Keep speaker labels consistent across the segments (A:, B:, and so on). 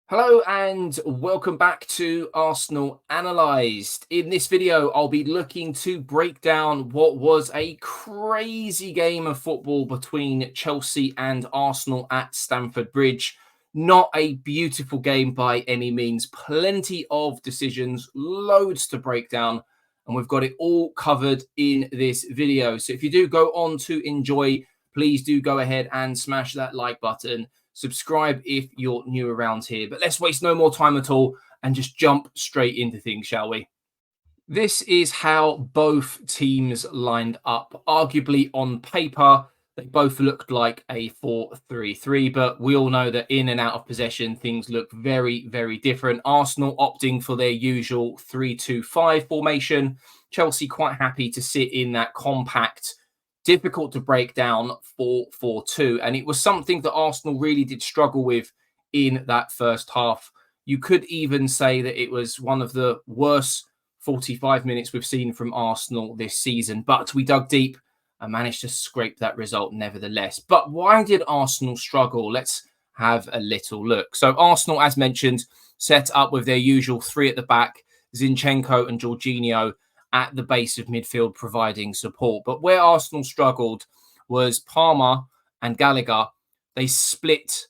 A: Hello and welcome back to Arsenal Analysed. In this video, I'll be looking to break down what was a crazy game of football between Chelsea and Arsenal at Stamford Bridge. Not a beautiful game by any means. Plenty of decisions, loads to break down, and we've got it all covered in this video. So if you do go on to enjoy, please do go ahead and smash that like button. Subscribe if you're new around here. But let's waste no more time at all and just jump straight into things, shall we? This is how both teams lined up. Arguably on paper, they both looked like a 4-3-3, but we all know that in and out of possession, things look very, very different. Arsenal opting for their usual 3-2-5 formation. Chelsea quite happy to sit in that compact, difficult to break down 4-4-2. And it was something that Arsenal really did struggle with in that first half. You could even say that it was one of the worst 45 minutes we've seen from Arsenal this season. But we dug deep and managed to scrape that result nevertheless. But why did Arsenal struggle? Let's have a little look. So Arsenal, as mentioned, set up with their usual three at the back, Zinchenko and Jorginho at the base of midfield providing support. But where Arsenal struggled was Palmer and Gallagher. They split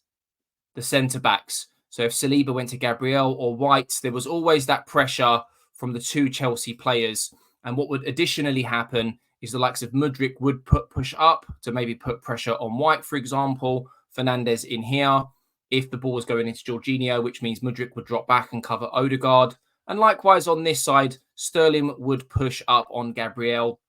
A: the centre-backs. So if Saliba went to Gabriel or White, there was always that pressure from the two Chelsea players. And what would additionally happen is the likes of Mudryk would push up to maybe put pressure on White, for example. Fernandes in here. If the ball was going into Jorginho, which means Mudryk would drop back and cover Odegaard. And likewise on this side, Sterling would push up on Gabriel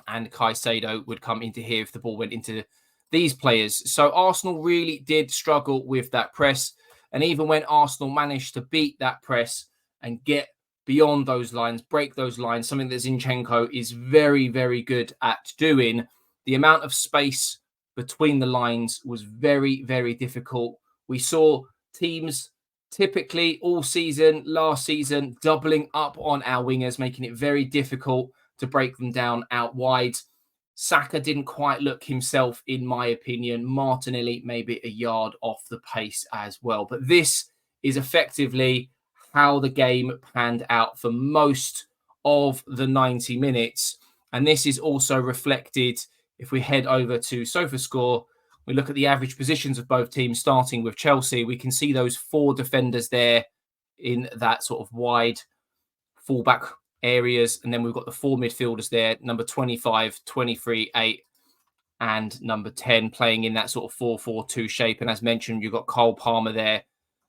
A: and Caicedo would come into here if the ball went into these players. So Arsenal really did struggle with that press. And even when Arsenal managed to beat that press and get beyond those lines, break those lines, something that Zinchenko is very, very good at doing, the amount of space between the lines was very, very difficult. We saw teams typically all season, last season, doubling up on our wingers, making it very difficult to break them down out wide. Saka didn't quite look himself, in my opinion. Martinelli maybe a yard off the pace as well. But this is effectively how the game panned out for most of the 90 minutes. And this is also reflected if we head over to SofaScore. We look at the average positions of both teams, starting with Chelsea. We can see those four defenders there in that sort of wide fullback areas. And then we've got the four midfielders there, number 25, 23, 8, and number 10, playing in that sort of 4-4-2 shape. And as mentioned, you've got Cole Palmer there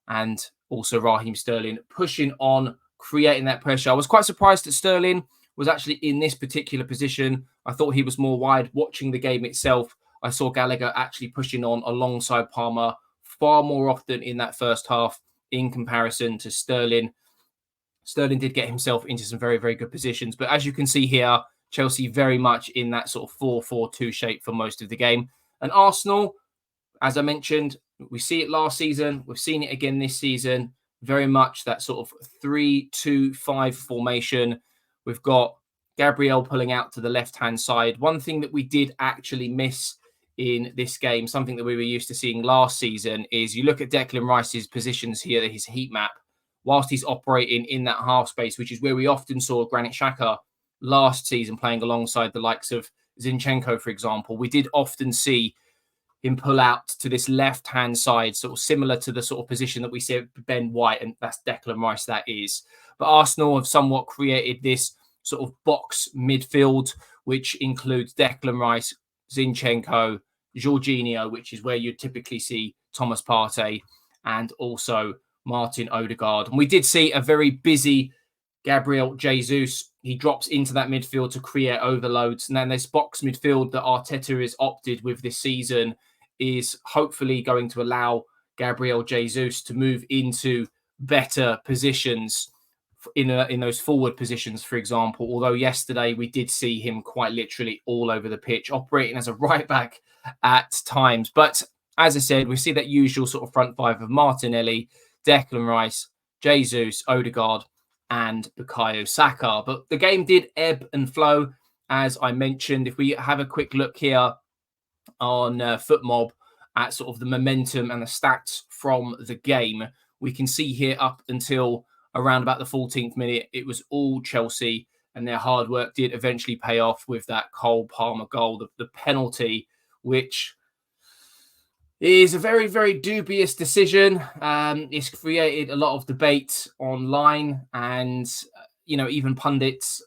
A: and also Raheem Sterling pushing on, creating that pressure. I was quite surprised that Sterling was actually in this particular position. I thought he was more wide. Watching the game itself, I saw Gallagher actually pushing on alongside Palmer far more often in that first half in comparison to Sterling. Sterling did get himself into some very, very good positions. But as you can see here, Chelsea very much in that sort of 4-4-2 shape for most of the game. And Arsenal, as I mentioned, we see it last season. We've seen it again this season. Very much that sort of 3-2-5 formation. We've got Gabriel pulling out to the left-hand side. One thing that we did actually miss in this game, something that we were used to seeing last season, is you look at Declan Rice's positions here, his heat map, whilst he's operating in that half space, which is where we often saw Granit Xhaka last season playing alongside the likes of Zinchenko, for example. We did often see him pull out to this left-hand side, sort of similar to the sort of position that we see Ben White, and that's Declan Rice, that is. But Arsenal have somewhat created this sort of box midfield, which includes Declan Rice, Zinchenko, Jorginho, which is where you typically see Thomas Partey, and also Martin Odegaard. And we did see a very busy Gabriel Jesus. He drops into that midfield to create overloads. And then this box midfield that Arteta has opted with this season is hopefully going to allow Gabriel Jesus to move into better positions in those forward positions, for example. Although yesterday we did see him quite literally all over the pitch, operating as a right back at times. But as I said, we see that usual sort of front five of Martinelli, Declan Rice, Jesus, Odegaard, and Bukayo Saka. But the game did ebb and flow, as I mentioned. If we have a quick look here on FootMob at sort of the momentum and the stats from the game, we can see here up until around about the 14th minute, it was all Chelsea, and their hard work did eventually pay off with that Cole Palmer goal, the penalty, which is a very, very dubious decision. It's created a lot of debate online, and even pundits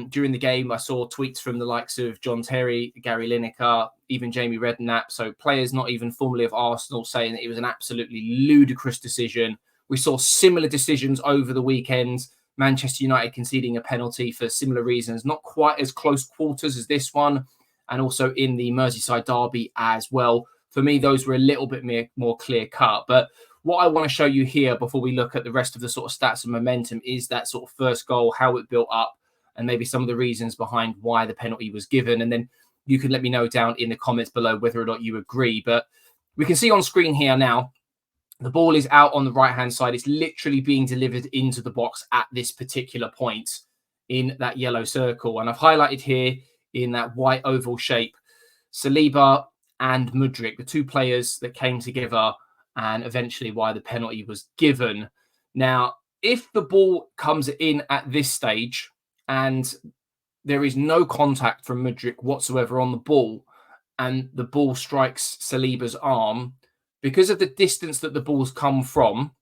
A: during the game. I saw tweets from the likes of John Terry, Gary Lineker, even Jamie Redknapp. So players not even formerly of Arsenal saying that it was an absolutely ludicrous decision. We saw similar decisions over the weekend. Manchester United conceding a penalty for similar reasons, not quite as close quarters as this one, and also in the Merseyside derby as well. For me, those were a little bit more clear cut. But what I want to show you here before we look at the rest of the sort of stats and momentum is that sort of first goal, how it built up, and maybe some of the reasons behind why the penalty was given. And then you can let me know down in the comments below whether or not you agree. But we can see on screen here now, the ball is out on the right-hand side. It's literally being delivered into the box at this particular point in that yellow circle. And I've highlighted here in that white oval shape, Saliba and Mudryk, the two players that came together and eventually why the penalty was given. Now, if the ball comes in at this stage and there is no contact from Mudryk whatsoever on the ball and the ball strikes Saliba's arm, because of the distance that the ball's come from,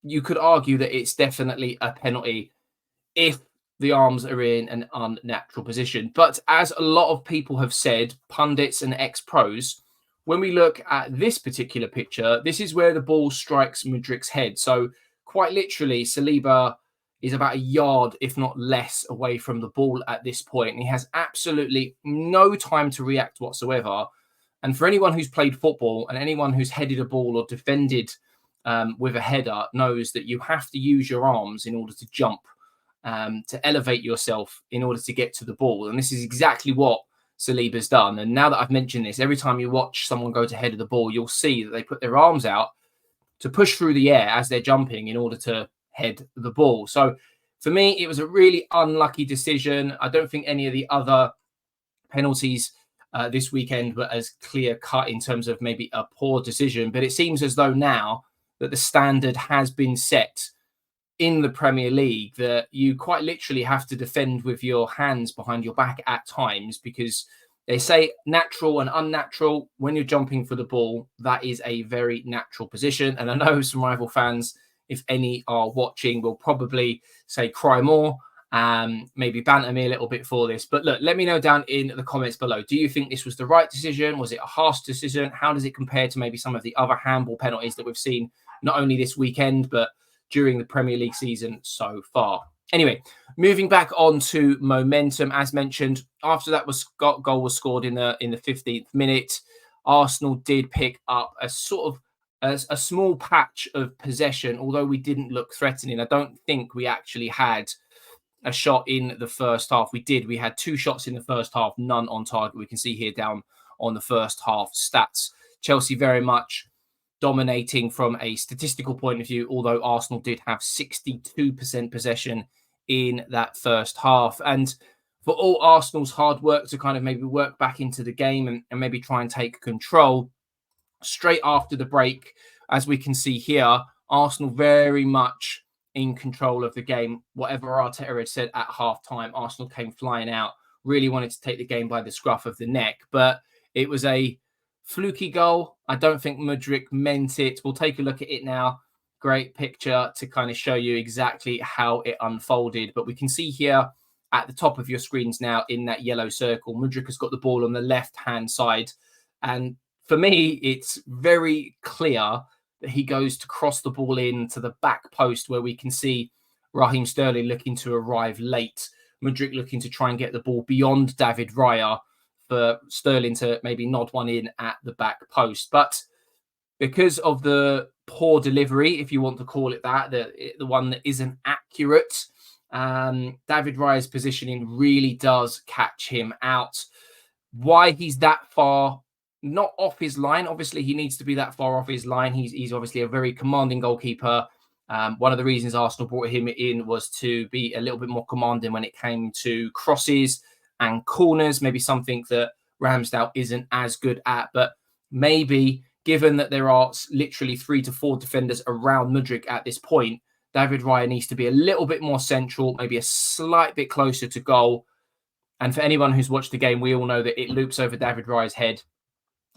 A: you could argue that it's definitely a penalty if the arms are in an unnatural position. But as a lot of people have said, pundits and ex-pros, when we look at this particular picture, this is where the ball strikes Mudryk's head. So quite literally, Saliba is about a yard, if not less, away from the ball at this point. And he has absolutely no time to react whatsoever. And for anyone who's played football and anyone who's headed a ball or defended with a header knows that you have to use your arms in order to jump, to elevate yourself in order to get to the ball. And this is exactly what Saliba's done. And now that I've mentioned this, every time you watch someone go to head of the ball, you'll see that they put their arms out to push through the air as they're jumping in order to head the ball. So for me, it was a really unlucky decision. I don't think any of the other penalties this weekend were as clear cut in terms of maybe a poor decision. But it seems as though now that the standard has been set in the Premier League that you quite literally have to defend with your hands behind your back at times, because they say natural and unnatural. When you're jumping for the ball, that is a very natural position. And I know some rival fans, if any are watching, will probably say cry more, maybe banter me a little bit for this. But look, let me know down in the comments below. Do you think this was the right decision? Was it a harsh decision? How does it compare to maybe some of the other handball penalties that we've seen, not only this weekend, but during the Premier League season so far? Anyway, moving back on to momentum, as mentioned, after that goal was scored in the 15th minute, Arsenal did pick up a sort of a small patch of possession, although we didn't look threatening. I don't think we actually had a shot in the first half. We did. We had 2 shots in the first half, none on target. We can see here down on the first half stats. Chelsea very much dominating from a statistical point of view, although Arsenal did have 62% possession in that first half. And for all Arsenal's hard work to kind of maybe work back into the game and maybe try and take control, straight after the break, as we can see here, Arsenal very much in control of the game. Whatever Arteta had said at half-time, Arsenal came flying out, really wanted to take the game by the scruff of the neck. But it was a fluky goal. I don't think Mudryk meant it. We'll take a look at it now. Great picture to kind of show you exactly how it unfolded. But we can see here at the top of your screens now in that yellow circle, Mudryk has got the ball on the left-hand side. And for me, it's very clear that he goes to cross the ball into the back post, where we can see Raheem Sterling looking to arrive late. Mudryk looking to try and get the ball beyond David Raya for Sterling to maybe nod one in at the back post. But because of the poor delivery, if you want to call it that, the one that isn't accurate, David Raya's positioning really does catch him out. Why he's that far not off his line, obviously he needs to be that far off his line. He's obviously a very commanding goalkeeper. One of the reasons Arsenal brought him in was to be a little bit more commanding when it came to crosses and corners, maybe something that Ramsdale isn't as good at. But maybe given that there are literally 3 to 4 defenders around Mudryk at this point, David Raya needs to be a little bit more central, maybe a slight bit closer to goal. And for anyone who's watched the game, we all know that it loops over David Raya's head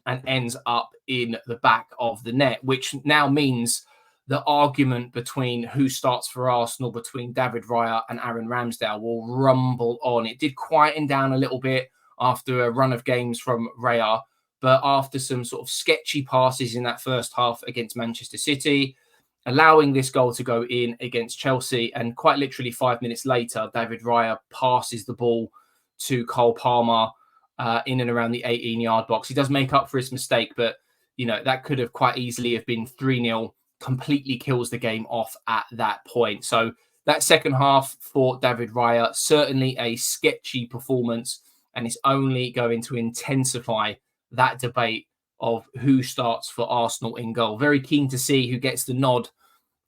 A: and ends up in the back of the net, which now means the argument between who starts for Arsenal between David Raya and Aaron Ramsdale will rumble on. It did quieten down a little bit after a run of games from Raya, but after some sort of sketchy passes in that first half against Manchester City, allowing this goal to go in against Chelsea, and quite literally 5 minutes later, David Raya passes the ball to Cole Palmer in and around the 18-yard box. He does make up for his mistake, but that could have quite easily have been 3-0. Completely kills the game off at that point. So that second half for David Raya, certainly a sketchy performance, and it's only going to intensify that debate of who starts for Arsenal in goal. Very keen to see who gets the nod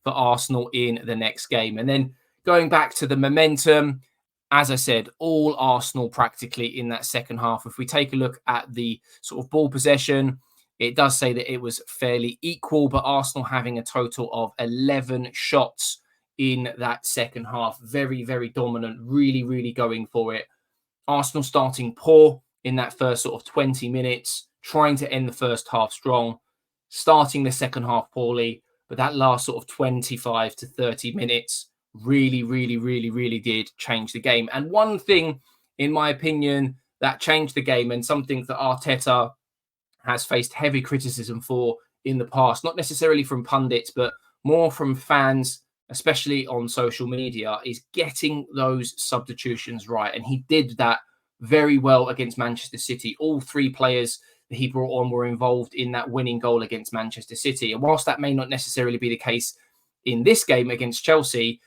A: for Arsenal in the next game. And then going back to the momentum, as I said, all Arsenal practically in that second half. If we take a look at the sort of ball possession, it does say that it was fairly equal, but Arsenal having a total of 11 shots in that second half. Very, very dominant, really, really going for it. Arsenal starting poor in that first sort of 20 minutes, trying to end the first half strong, starting the second half poorly, but that last sort of 25 to 30 minutes really, really, really, really did change the game. And one thing, in my opinion, that changed the game, and something that Arteta has faced heavy criticism for in the past, not necessarily from pundits, but more from fans, especially on social media, is getting those substitutions right. And he did that very well against Manchester City. All 3 players that he brought on were involved in that winning goal against Manchester City. And whilst that may not necessarily be the case in this game against Chelsea,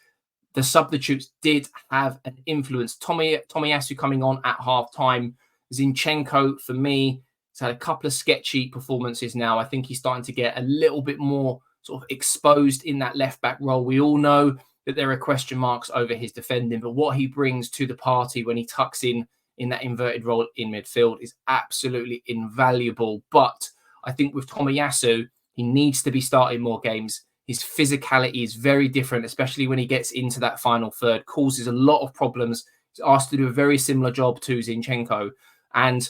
A: the substitutes did have an influence. Tomiyasu coming on at half-time. Zinchenko, for me, has had a couple of sketchy performances now. I think he's starting to get a little bit more sort of exposed in that left-back role. We all know that there are question marks over his defending, but what he brings to the party when he tucks in that inverted role in midfield is absolutely invaluable. But I think with Tomiyasu, he needs to be starting more games. His physicality is very different, especially when he gets into that final third, causes a lot of problems. He's asked to do a very similar job to Zinchenko. And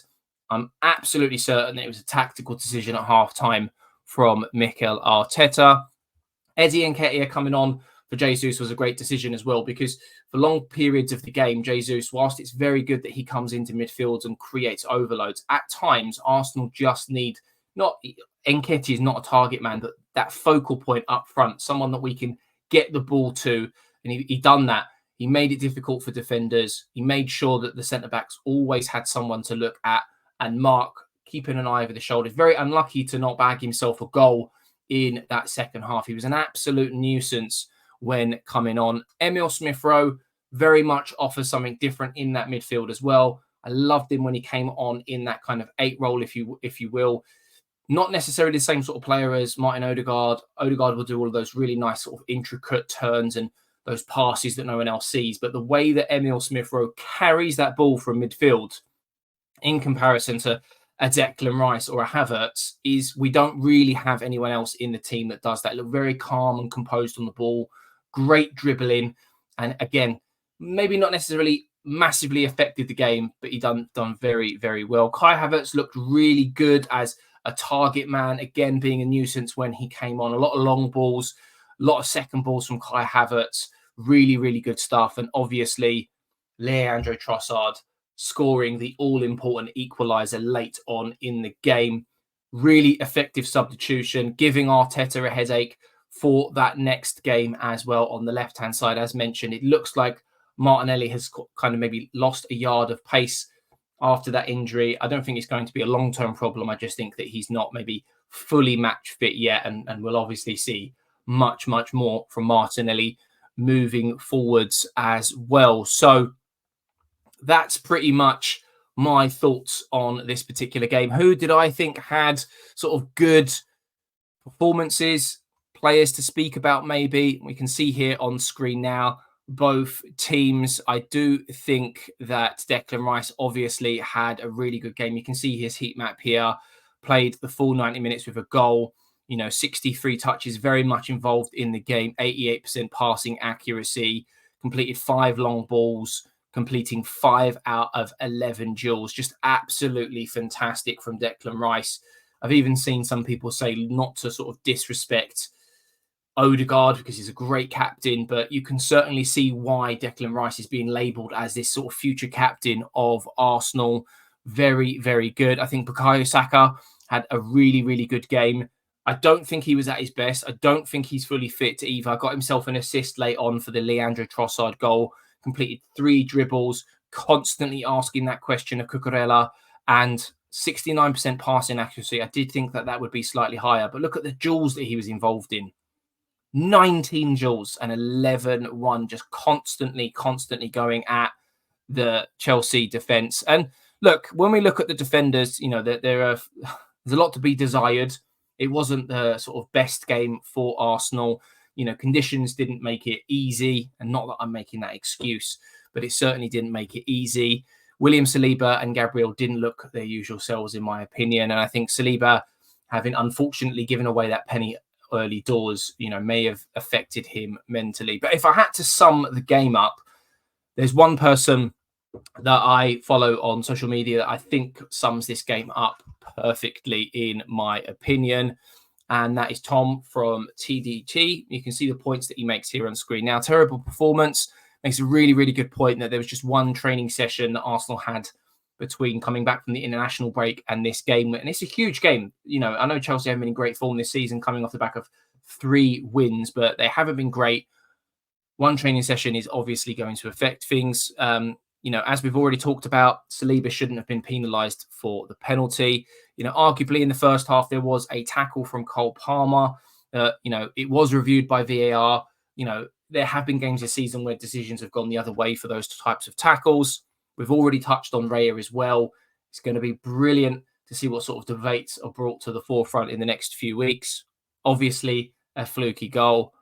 A: I'm absolutely certain that it was a tactical decision at half-time from Mikel Arteta. Eddie Nketiah coming on for Jesus was a great decision as well, because for long periods of the game, Jesus, whilst it's very good that he comes into midfield and creates overloads, at times Arsenal just need, Nketiah is not a target man, but that focal point up front, someone that we can get the ball to. And he done that. He made it difficult for defenders. He made sure that the centre-backs always had someone to look at and mark, keeping an eye over the shoulder. Very unlucky to not bag himself a goal in that second half. He was an absolute nuisance when coming on. Emile Smith-Rowe very much offers something different in that midfield as well. I loved him when he came on in that kind of 8 role, if you will. Not necessarily the same sort of player as Martin Odegaard. Odegaard will do all of those really nice sort of intricate turns and those passes that no one else sees. But the way that Emile Smith-Rowe carries that ball from midfield in comparison to a Declan Rice or a Havertz is we don't really have anyone else in the team that does that. Look very calm and composed on the ball, great dribbling. And again, maybe not necessarily massively affected the game, but he done very, very well. Kai Havertz looked really good as a target man, again, being a nuisance when he came on. A lot of long balls, a lot of second balls from Kai Havertz. Really, really good stuff. And obviously, Leandro Trossard scoring the all-important equaliser late on in the game. Really effective substitution, giving Arteta a headache for that next game as well on the left-hand side. As mentioned, it looks like Martinelli has kind of maybe lost a yard of pace after that injury. I don't think it's going to be a long-term problem. I just think that he's not maybe fully match fit yet, and we'll obviously see much, much more from Martinelli moving forwards as well. So that's pretty much my thoughts on this particular game. Who did I think had sort of good performances, players to speak about maybe? We can see here on screen now both teams. I do think that Declan Rice obviously had a really good game. You can see his heat map here. played the full 90 minutes with a goal. 63 touches, very much involved in the game, 88% passing accuracy, completed 5 long balls, completing 5 out of 11 duels. Just absolutely fantastic from Declan Rice. I've even seen some people say not to sort of disrespect Odegaard because he's a great captain, but you can certainly see why Declan Rice is being labelled as this sort of future captain of Arsenal. Very, very good. I think Bukayo Saka had a really, really good game. I don't think he was at his best. I don't think he's fully fit to either. Got himself an assist late on for the Leandro Trossard goal, completed 3 dribbles, constantly asking that question of Cucurella, and 69% passing accuracy. I did think that would be slightly higher, but look at the duels that he was involved in. 19 duels and 11-1, just constantly going at the Chelsea defence. And look, when we look at the defenders, there's a lot to be desired. It wasn't the sort of best game for Arsenal. Conditions didn't make it easy, and not that I'm making that excuse, but it certainly didn't make it easy. William Saliba and Gabriel didn't look their usual selves, in my opinion. And I think Saliba, having unfortunately given away that penny early doors, may have affected him mentally. But if I had to sum the game up, there's one person that I follow on social media that I think sums this game up perfectly, in my opinion. And that is Tom from TDT. You can see the points that he makes here on screen. Now, terrible performance. Makes a really, really good point that there was just one training session that Arsenal had between coming back from the international break and this game. And it's a huge game. I know Chelsea haven't been in great form this season, coming off the back of 3 wins, but they haven't been great. One training session is obviously going to affect things. As we've already talked about, Saliba shouldn't have been penalised for the penalty. Arguably in the first half, there was a tackle from Cole Palmer. It was reviewed by VAR. There have been games this season where decisions have gone the other way for those types of tackles. We've already touched on Raya as well. It's going to be brilliant to see what sort of debates are brought to the forefront in the next few weeks. Obviously, a fluky goal.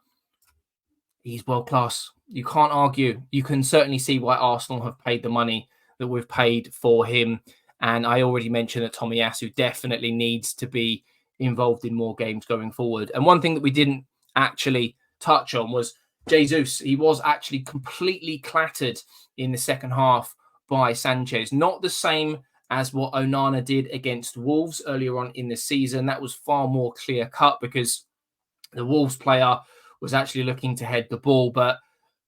A: He's world class. You can't argue. You can certainly see why Arsenal have paid the money that we've paid for him. And I already mentioned that Tomiyasu definitely needs to be involved in more games going forward. And one thing that we didn't actually touch on was Jesus. He was actually completely clattered in the second half by Sanchez. Not the same as what Onana did against Wolves earlier on in the season. That was far more clear cut because the Wolves player was actually looking to head the ball. But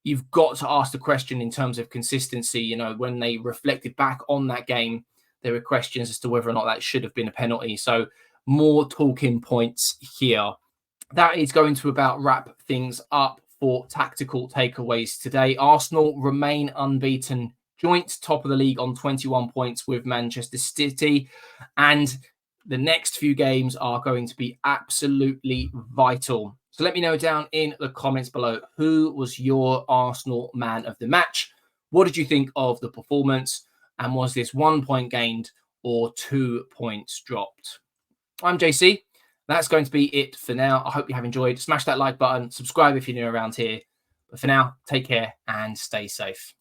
A: you've got to ask the question in terms of consistency. When they reflected back on that game, there were questions as to whether or not that should have been a penalty. So more talking points here. That is going to about wrap things up for tactical takeaways today. Arsenal remain unbeaten, joint top of the league on 21 points with Manchester City. And the next few games are going to be absolutely vital. So let me know down in the comments below, who was your Arsenal man of the match? What did you think of the performance? And was this 1 point gained or 2 points dropped? I'm JC. That's going to be it for now. I hope you have enjoyed. Smash that like button. Subscribe if you're new around here. But for now, take care and stay safe.